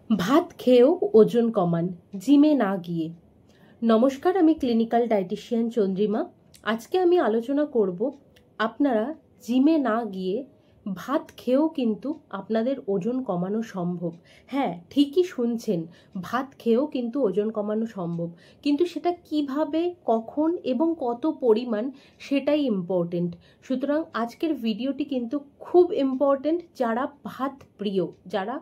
ভাত খেয়েও ওজন কমান, জিমে না গিয়ে। নমস্কার, আমি ক্লিনিক্যাল ডায়েটিশিয়ান চন্দ্রিমা। আজকে আমি আলোচনা করব আপনারা জিমে না গিয়ে ভাত খেয়েও কিন্তু আপনাদের ওজন কমানো সম্ভব। হ্যাঁ, ঠিকই শুনছেন, ভাত খেয়েও কিন্তু ওজন কমানো সম্ভব, কিন্তু সেটা কিভাবে, কখন এবং কত পরিমাণ সেটাই ইম্পর্টেন্ট। সুতরাং আজকের ভিডিওটি কিন্তু খুব ইম্পর্টেন্ট। যারা ভাত প্রিয়, যারা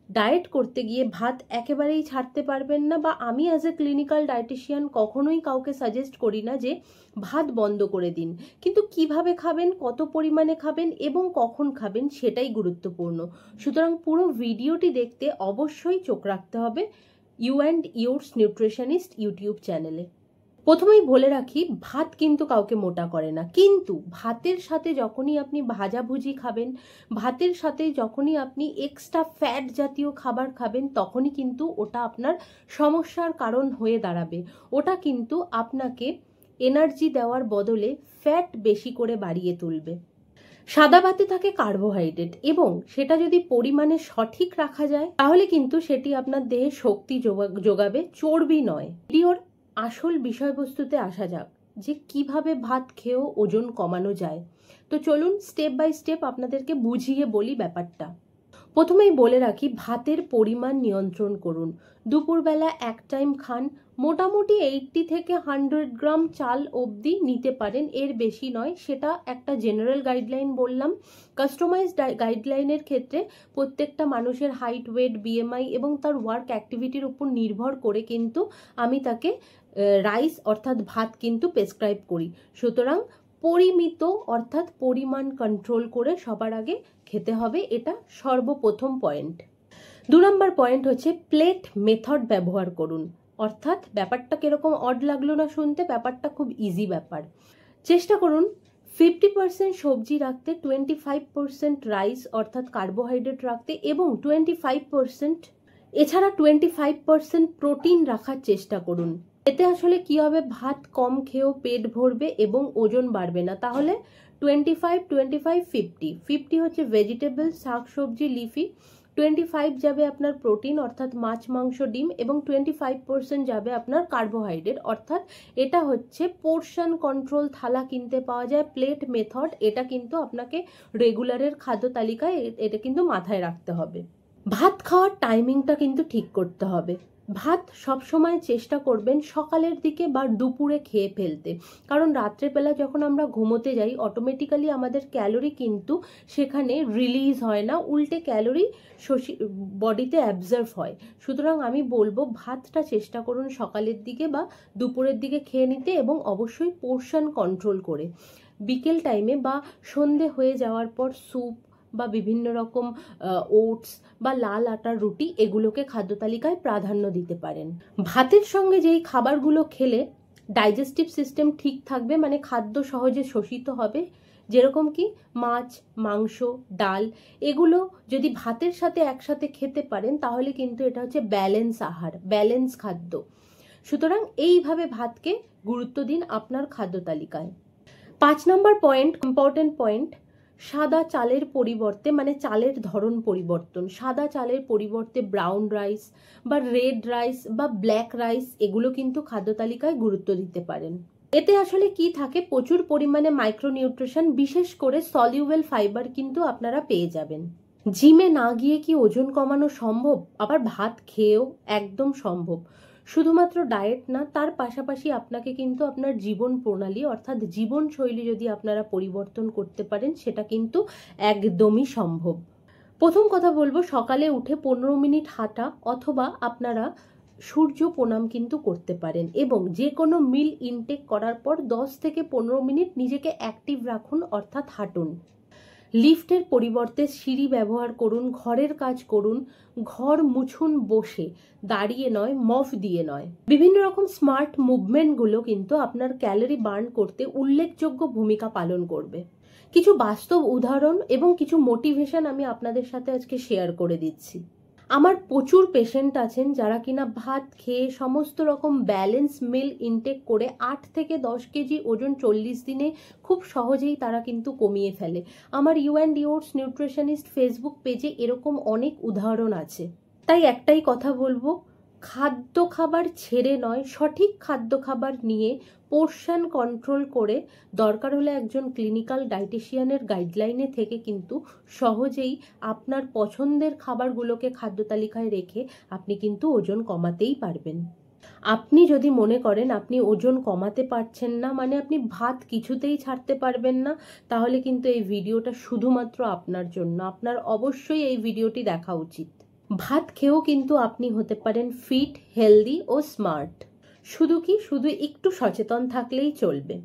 ডায়েট করতে গিয়ে ভাত একেবারেই ছাড়তে পারবেন না, বা আমি অ্যাজ এ ক্লিনিক্যাল ডায়েটিশিয়ান কখনোই কাউকে সাজেস্ট করি না যে ভাত বন্ধ করে দিন, কিন্তু কিভাবে খাবেন, কত পরিমাণে খাবেন এবং কখন খাবেন সেটাই গুরুত্বপূর্ণ। সুতরাং পুরো ভিডিওটি দেখতে অবশ্যই চোখ রাখতে হবে you and yours nutritionist YouTube চ্যানেলে। প্রথমেই বলে রাখি, ভাত কিন্তু কাউকে মোটা করে না, কিন্তু ভাতের সাথে যখনই আপনি ভাজাভুজি খাবেন, ভাতের সাথে যখনই আপনি এক্সট্রা ফ্যাট জাতীয় খাবার খাবেন, তখনই কিন্তু ওটা আপনার সমস্যার কারণ হয়ে দাঁড়াবে। ওটা কিন্তু আপনাকে এনার্জি দেওয়ার বদলে ফ্যাট বেশি করে বাড়িয়ে তুলবে। সাদা ভাতে থাকে কার্বোহাইড্রেট, এবং সেটা যদি পরিমাণে সঠিক রাখা যায় তাহলে কিন্তু সেটি আপনার দেহে শক্তি যোগাবে, চর্বি নয়। ভিডিওর আসল বিষয়বস্তুতে আসা যাক, যে কিভাবে ভাত খেয়েও ওজন কমানো যায়। তো চলুন স্টেপ বাই স্টেপ আপনাদেরকে বুঝিয়ে বলি ব্যাপারটা। প্রথমেই বলে রাখি, ভাতের পরিমাণ নিয়ন্ত্রণ করুন। দুপুরবেলা এক টাইম খান, মোটামুটি 80 থেকে 100 গ্রাম চাল অবধি নিতে পারেন, এর বেশি নয়। সেটা একটা জেনারেল গাইডলাইন বললাম। কাস্টমাইজড গাইডলাইনের ক্ষেত্রে প্রত্যেকটা মানুষের হাইট, ওয়েট, বিএমআই এবং তার ওয়ার্ক অ্যাক্টিভিটির উপর নির্ভর করে কিন্তু আমি তাকে রাইস অর্থাৎ ভাত কিন্তু প্রেসক্রাইব করি। সুতরাং পরিমিত অর্থাৎ পরিমাণ কন্ট্রোল করে সবার আগে খেতে হবে, এটা সর্বপ্রথম পয়েন্ট। 2 নম্বর পয়েন্ট হচ্ছে প্লেট মেথড ব্যবহার করুন। অর্থাৎ ব্যাপারটা কিরকম অড লাগলো না শুনতে? ব্যাপারটা খুব ইজি ব্যাপার। চেষ্টা করুন 50% সবজি রাখতে, 25% রাইস অর্থাৎ কার্বোহাইড্রেট রাখতে, এবং 25% এছাড়া 25% প্রোটিন রাখার চেষ্টা করুন। এতে আসলে কি হবে, ভাত কম খেয়েও পেট ভরবে এবং ওজন বাড়বে না। তাহলে 25, 25, 50 50 হচ্ছে ভেজিটেবল, শাক সবজি, লিফি। 25 যাবে আপনার প্রোটিন অর্থাৎ মাছ, মাংস, ডিম, এবং 25% যাবে আপনার কার্বোহাইড্রেট। অর্থাৎ এটা হচ্ছে পোর্শন কন্ট্রোল। থালা কিনতে পাওয়া যায়, প্লেট মেথড। এটা কিন্তু আপনাকে রেগুলারের খাদ্য তালিকায় এটা কিন্তু মাথায় রাখতে হবে। ভাত খাওয়ার টাইমিংটা কিন্তু ঠিক করতে হবে। ভাত সবসময় চেষ্টা করবেন সকালের দিকে বা দুপুরে খেয়ে ফেলতে, কারণ রাত্রেবেলা যখন আমরা ঘুমোতে যাই অটোমেটিক্যালি আমাদের ক্যালোরি কিন্তু সেখানে রিলিজ হয় না, উল্টে ক্যালোরি বডিতে অ্যাবজর্ভ হয়। সুতরাং আমি বলবো ভাতটা চেষ্টা করুন সকালের দিকে বা দুপুরের দিকে খেয়ে নিতে, এবং অবশ্যই পোর্শন কন্ট্রোল করে। বিকেল টাইমে বা সন্ধে হয়ে যাওয়ার পর স্যুপ বা বিভিন্ন রকম ওটস বা লাল আটার রুটি, এগুলোকে খাদ্য তালিকায় প্রাধান্য দিতে পারেন। ভাতের সঙ্গে যেই খাবারগুলো খেলে ডাইজেস্টিভ সিস্টেম ঠিক থাকবে, মানে খাদ্য সহজে শোষিত হবে, যেরকম কি মাছ, মাংস, ডাল, এগুলো যদি ভাতের সাথে একসাথে খেতে পারেন তাহলে কিন্তু এটা হচ্ছে ব্যালেন্স আহার, ব্যালেন্স খাদ্য। সুতরাং এইভাবে ভাতকে গুরুত্ব দিন আপনার খাদ্য তালিকায়। 5 নম্বর পয়েন্ট, ইম্পর্টেন্ট পয়েন্ট, সাদা চালের পরিবর্তে, মানে চালের ধরন পরিবর্তন। সাদা চালের পরিবর্তে ব্রাউন রাইস বা রেড রাইস বা ব্ল্যাক রাইস, এগুলো কিন্তু খাদ্য তালিকায় গুরুত্ব দিতে পারেন। এতে আসলে কি থাকে, প্রচুর পরিমাণে মাইক্রোনিউট্রিশন, বিশেষ করে সলিউবল ফাইবার কিন্তু আপনারা পেয়ে যাবেন। জিমে না গিয়ে কি ওজন কমানো সম্ভব? আবার ভাত খেয়েও একদম সম্ভব। শুধুমাত্র ডায়েট না, তার পাশাপাশি আপনাকে কিন্তু আপনার জীবন প্রণালী অর্থাৎ জীবনশৈলী যদি আপনারা পরিবর্তন করতে পারেন, সেটা কিন্তু একদমই সম্ভব। প্রথম কথা বলবো, সকালে উঠে 15 মিনিট হাঁটা, অথবা আপনারা সূর্য প্রণাম কিন্তু করতে পারেন, এবং যে কোনো মিল ইনটেক করার পর 10 থেকে 15 মিনিট নিজেকে অ্যাক্টিভ রাখুন অর্থাৎ হাঁটুন। লিফটের পরিবর্তে সিঁড়ি ব্যবহার করুন, ঘরের কাজ করুন, ঘর মুছুন বসে, দাঁড়িয়ে নয়, মফ দিয়ে নয়। বিভিন্ন রকম স্মার্ট মুভমেন্টগুলো কিন্তু আপনার ক্যালোরি বার্ন করতে উল্লেখযোগ্য ভূমিকা পালন করবে। কিছু বাস্তব উদাহরণ এবং কিছু মোটিভেশন আমি আপনাদের সাথে আজকে শেয়ার করে দিচ্ছি। আমার প্রচুর পেশেন্ট আছেন যারা কিনা ভাত খেয়ে সমস্ত রকম ব্যালেন্স মিল ইনটেক করে 8 থেকে 10 কেজি ওজন 40 দিনে খুব সহজেই তারা কিন্তু কমিয়ে ফেলে। আমার you and yours nutritionist Facebook পেজে এরকম অনেক উদাহরণ আছে। তাই একটাই কথা বলবো, খাদ্য খাবার ছেড়ে নয়, সঠিক খাদ্য খাবার নিয়ে পোর্শন কন্ট্রোল করে দরকার হলে একজন ক্লিনিক্যাল ডায়েটিশিয়ানের গাইডলাইনে থেকে কিন্তু সহজেই আপনার পছন্দের খাবারগুলোকে খাদ্য তালিকায় রেখে আপনি কিন্তু ওজন কমাতেই পারবেন। আপনি যদি মনে করেন আপনি ওজন কমাতে পারছেন না, মানে আপনি ভাত কিছুতেই ছাড়তে পারবেন না, তাহলে কিন্তু এই ভিডিওটা শুধুমাত্র আপনার জন্য। আপনার অবশ্যই এই ভিডিওটি দেখা উচিত। ভাত খেয়েও কিন্তু আপনি হতে পারেন ফিট, হেলদি ও স্মার্ট। শুধু একটু সচেতন থাকলেই চলবে।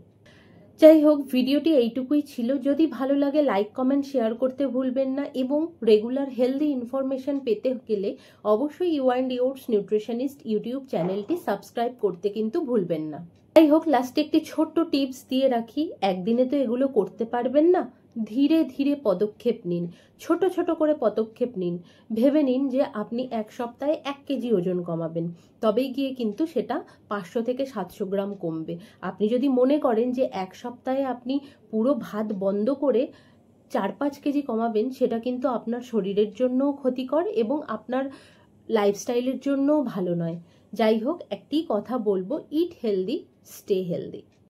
যাই হোক, ভিডিওটি এইটুকুই ছিল। যদি ভালো লাগে লাইক, কমেন্ট, শেয়ার করতে ভুলবেন না এবং রেগুলার হেলদি ইনফরমেশন পেতে গেলে অবশ্যই you and yours nutritionist YouTube চ্যানেলটি সাবস্ক্রাইব করতে কিন্তু ভুলবেন না। যাই হোক, লাস্টে একটি ছোট্ট টিপস দিয়ে রাখি, একদিনে তো এগুলো করতে পারবেন না, ধীরে ধীরে পদক্ষেপ নিন, ছোট ছোট করে পদক্ষেপ নিন। ভেবে নিন যে আপনি এক সপ্তাহে 1 কেজি ওজন কমাবেন, তবেই গিয়ে কিন্তু সেটা 500 থেকে 700 গ্রাম কমবে। আপনি যদি মনে করেন যে এক সপ্তাহে আপনি পুরো ভাত বন্ধ করে 4-5 কেজি কমাবেন, সেটা কিন্তু আপনার শরীরের জন্যও ক্ষতিকর এবং আপনার লাইফস্টাইলের জন্যও ভালো নয়। যাই হোক, একটি কথা বলবো, ইট হেলদি, স্টে হেলদি।